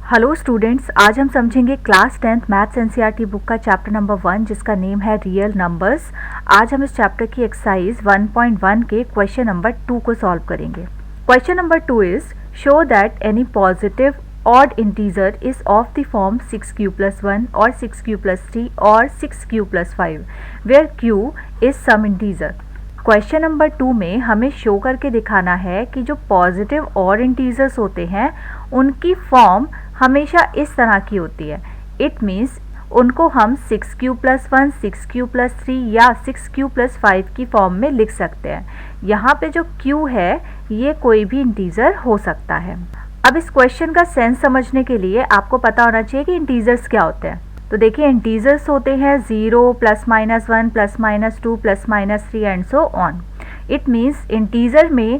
Hello students, आज हम समझेंगे class 10th maths NCERT book का चैप्टर नंबर 1 जिसका नेम है रियल नंबर्स। आज हम इस चैप्टर की एक्सरसाइज 1.1 के क्वेश्चन नंबर 2 को सॉल्व करेंगे। Question number 2 is show that any positive odd integer is of the form 6q plus 1 और 6q plus 3 और 6q plus 5 where q is some integer. Question number 2 में हमें show करके दिखाना है कि जो पॉजिटिव और इंटीजर्स होते हैं उनकी फॉर्म हमेशा इस तरह की होती है। इट मीन्स उनको हम 6q plus 1, 6q plus 3 या 6q plus 5 की फॉर्म में लिख सकते हैं। यहाँ पे जो q है ये कोई भी इंटीजर हो सकता है। अब इस क्वेश्चन का सेंस समझने के लिए आपको पता होना चाहिए कि इंटीजर्स क्या होते हैं। तो देखिए, इंटीजर्स होते हैं 0, +-1, +-2, +-3 and so on. It means integer में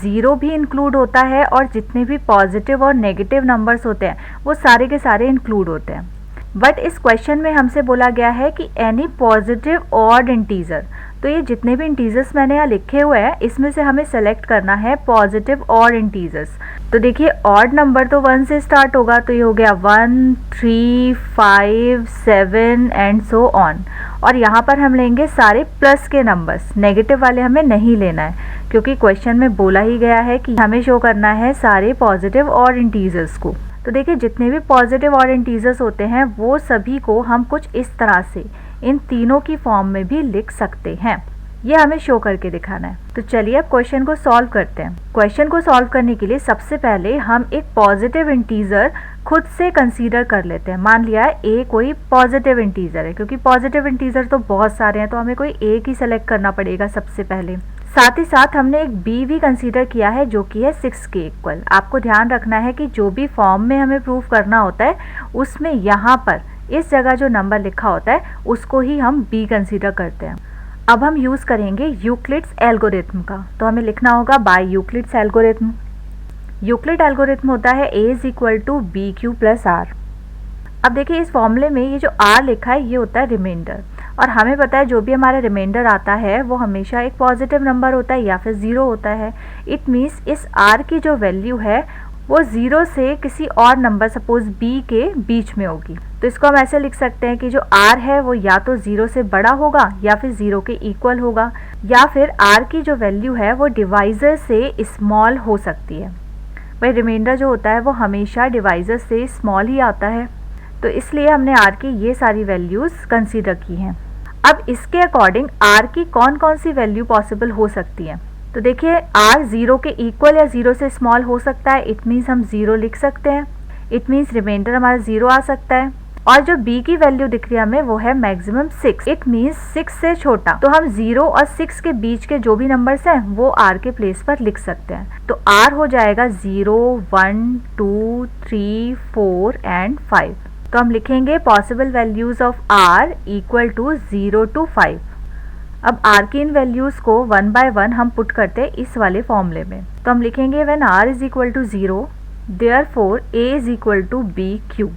0 भी इंक्लूड होता है और जितने भी पॉजिटिव और नेगेटिव नंबर्स होते हैं वो सारे के सारे इंक्लूड होते हैं। बट इस क्वेश्चन में हमसे बोला गया है कि एनी पॉजिटिव ऑड इंटीजर, तो ये जितने भी इंटीजर्स मैंने यहाँ लिखे हुए हैं इसमें से हमें सेलेक्ट करना है पॉजिटिव ऑड इंटीजर्स। तो देखिए, ऑड नंबर तो 1 से स्टार्ट होगा, तो ये हो गया 1, 3, 5, 7 एंड सो ऑन। और यहाँ पर हम लेंगे सारे प्लस के नंबर्स, नेगेटिव वाले हमें नहीं लेना है क्योंकि क्वेश्चन में बोला ही गया है कि हमें शो करना है सारे पॉजिटिव ऑड इंटीजर्स को। तो देखिए, जितने भी पॉजिटिव ऑड इंटीजर्स होते हैं वो सभी को हम कुछ इस तरह से इन तीनों की फॉर्म में भी लिख सकते हैं। ये हमें शो करके दिखाना है। तो चलिए अब क्वेश्चन को सॉल्व करते हैं। क्वेश्चन को सॉल्व करने के लिए सबसे पहले हम एक पॉजिटिव इंटीजर खुद से कंसीडर कर लेते हैं। मान लिया है a कोई पॉजिटिव इंटीजर है, क्योंकि पॉजिटिव इंटीजर तो बहुत सारे हैं तो हमें कोई एक ही सेलेक्ट करना पड़ेगा सबसे पहले। साथ ही साथ हमने एक b भी कंसीडर किया है जो कि है 6 के इक्वल। आपको ध्यान रखना है कि जो भी फॉर्म में हमें प्रूव करना होता है उसमें यहाँ पर इस जगह जो नंबर लिखा होता है उसको ही हम b कंसीडर करते हैं। अब हम यूज़ करेंगे यूक्लिड्स एल्गोरिथम का। तो हमें लिखना होगा by Euclid's algorithm. Euclid algorithm होता है a is equal to B Q plus R. अब देखिए, इस फॉर्मूले में ये जो r लिखा है ये होता है रिमाइंडर, और हमें पता है जो भी हमारा रिमाइंडर आता है वो हमेशा एक पॉजिटिव नंबर होता है या फिर 0 होता है। इट मीन्स इस r की जो वैल्यू है वो 0 से किसी और नंबर सपोज b के बीच में होगी। तो इसको हम ऐसे लिख सकते हैं कि जो r है वो या तो 0 से बड़ा होगा या फिर 0 के इक्वल होगा, या फिर r की जो वैल्यू है वो डिवाइजर से स्मॉल हो सकती है। भाई, रिमाइंडर जो होता है वो हमेशा डिवाइजर से स्मॉल ही आता है, तो इसलिए हमने r की ये सारी वैल्यूज़ कंसीडर की हैं। अब इसके अकॉर्डिंग r की कौन कौन सी वैल्यू पॉसिबल हो सकती है। तो देखिए, r 0 के इक्वल या 0 से स्मॉल हो सकता है। इट मीन्स हम 0 लिख सकते हैं। इट मीन्स रिमाइंडर हमारा 0 आ सकता है। और जो b की वैल्यू दिख रही है हमें वो है मैक्सिमम 6। इट मीन्स 6 से छोटा, तो हम 0 और 6 के बीच के जो भी नंबर्स हैं वो r के प्लेस पर लिख सकते हैं। तो r हो जाएगा 0, 1, 2, 3, 4 एंड 5। तो हम लिखेंगे possible values of r equal to 0 to 5। अब r की इन वैल्यूज़ को 1 by 1 हम पुट करते हैं इस वाले फॉर्मूले में। तो हम लिखेंगे when r is equal to 0 therefore a is equal to B Q.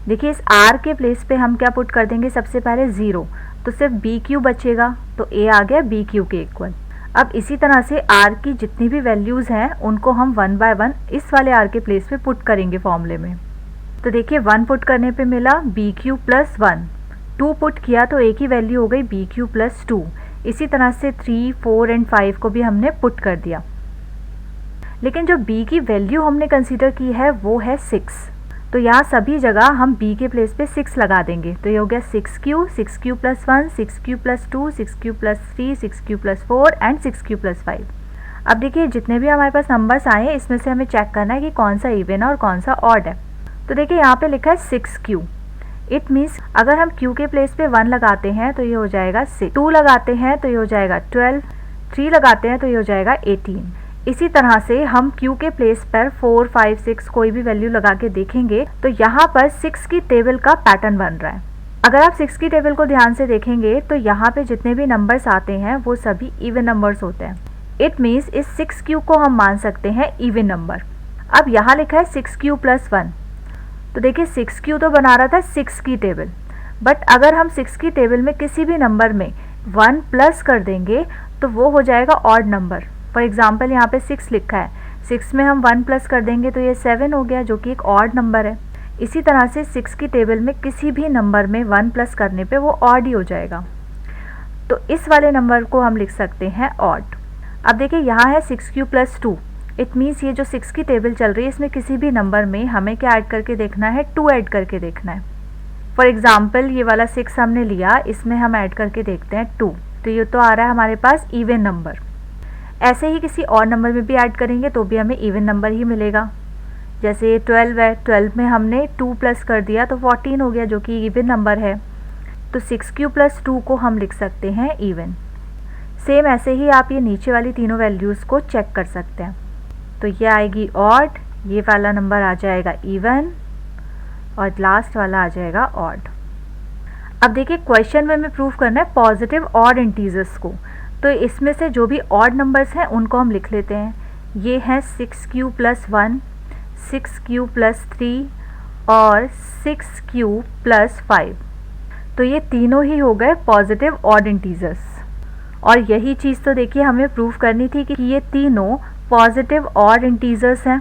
देखिए, इस r के प्लेस पे हम क्या पुट कर देंगे, सबसे पहले 0, तो सिर्फ बी क्यू बचेगा, तो a आ गया बी क्यू के इक्वल। अब इसी तरह से r की जितनी भी वैल्यूज़ हैं उनको हम 1 by 1 इस वाले r के प्लेस पे पुट करेंगे फॉर्मूले में। तो देखिए, 1 पुट करने पे मिला बी क्यू प्लस 1, 2 पुट किया तो a की वैल्यू हो गई बी क्यू प्लस 2। इसी तरह से 3, 4 एंड 5 को भी हमने पुट कर दिया। लेकिन जो b की वैल्यू हमने कंसीडर की है वो है 6, तो यहाँ सभी जगह हम b के प्लेस पे 6 लगा देंगे। तो ये हो गया 6q, 6q plus 1, 6q plus 2, 6q plus 3, 6q plus 4 and 6q plus 5। अब देखिए, जितने भी हमारे पास नंबर्स आए हैं इसमें से हमें चेक करना है कि कौन सा इवन है और कौन सा ऑड है। तो देखिए, यहाँ पे लिखा है 6q। इट मीन्स अगर हम q के प्लेस पे 1 लगाते हैं तो ये हो जाएगा 6, 2 लगाते हैं तो ये हो जाएगा 12, 3 लगाते हैं तो ये हो जाएगा 18। इसी तरह से हम q के प्लेस पर 4, 5, 6 कोई भी वैल्यू लगा के देखेंगे तो यहाँ पर 6 की टेबल का पैटर्न बन रहा है। अगर आप 6 की टेबल को ध्यान से देखेंगे तो यहाँ पे जितने भी नंबर्स आते हैं वो सभी इवन नंबर्स होते हैं। इट मीन्स इस 6q को हम मान सकते हैं इवन नंबर। अब यहाँ लिखा है 6q प्लस 1, तो देखिए 6q तो बना रहा था 6 की टेबल, बट अगर हम 6 की टेबल में किसी भी नंबर में 1 प्लस कर देंगे तो वो हो जाएगा ऑड नंबर। फॉर एग्जांपल यहाँ पे 6 लिखा है, 6 में हम 1 प्लस कर देंगे तो ये 7 हो गया जो कि एक ऑड नंबर है। इसी तरह से 6 की टेबल में किसी भी नंबर में 1 प्लस करने पे वो ऑड ही हो जाएगा, तो इस वाले नंबर को हम लिख सकते हैं ऑड। अब देखिए यहाँ है 6 + 2, इट मीन्स ये जो 6 की टेबल चल रही है इसमें किसी भी नंबर में हमें क्या ऐड करके देखना है, 2 ऐड करके देखना है। फॉर एग्जाम्पल ये वाला 6 हमने लिया, इसमें हम ऐड करके देखते हैं 2, तो ये तो आ रहा है हमारे पास इवन नंबर। ऐसे ही किसी और नंबर में भी ऐड करेंगे तो भी हमें इवन नंबर ही मिलेगा। जैसे ये 12 है, 12 में हमने 2 प्लस कर दिया तो 14 हो गया, जो कि इवन नंबर है। तो 6 + 2 को हम लिख सकते हैं इवन। सेम ऐसे ही आप ये नीचे वाली तीनों वैल्यूज़ को चेक कर सकते हैं। तो ये आएगी ऑड, ये वाला नंबर आ जाएगा इवन, और लास्ट वाला आ जाएगा ऑड। अब देखिए क्वेश्चन में हमें प्रूव करना है पॉजिटिव ऑड इंटीजर्स को, तो इसमें से जो भी ऑड नंबर्स हैं उनको हम लिख लेते हैं। ये हैं 6q + 1, 6q + 3 और 6q + 5। तो ये तीनों ही हो गए पॉजिटिव ऑड इंटीजर्स। और यही चीज़ तो देखिए हमें प्रूव करनी थी कि ये तीनों पॉजिटिव ऑड इंटीजर्स हैं।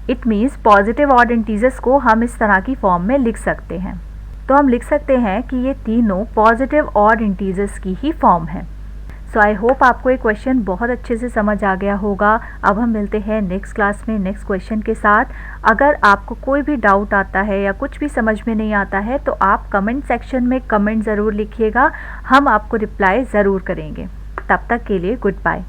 It means positive odd integers को हम इस तरह की फॉर्म में लिख सकते हैं। तो हम लिख सकते हैं कि ये तीनों पॉजिटिव ऑड इंटीजर्स की ही फॉर्म है। सो आई होप आपको ये क्वेश्चन बहुत अच्छे से समझ आ गया होगा। अब हम मिलते हैं नेक्स्ट क्लास में नेक्स्ट क्वेश्चन के साथ। अगर आपको कोई भी डाउट आता है या कुछ भी समझ में नहीं आता है तो आप कमेंट सेक्शन में कमेंट ज़रूर लिखिएगा, हम आपको रिप्लाई ज़रूर करेंगे। तब तक के लिए गुड बाय।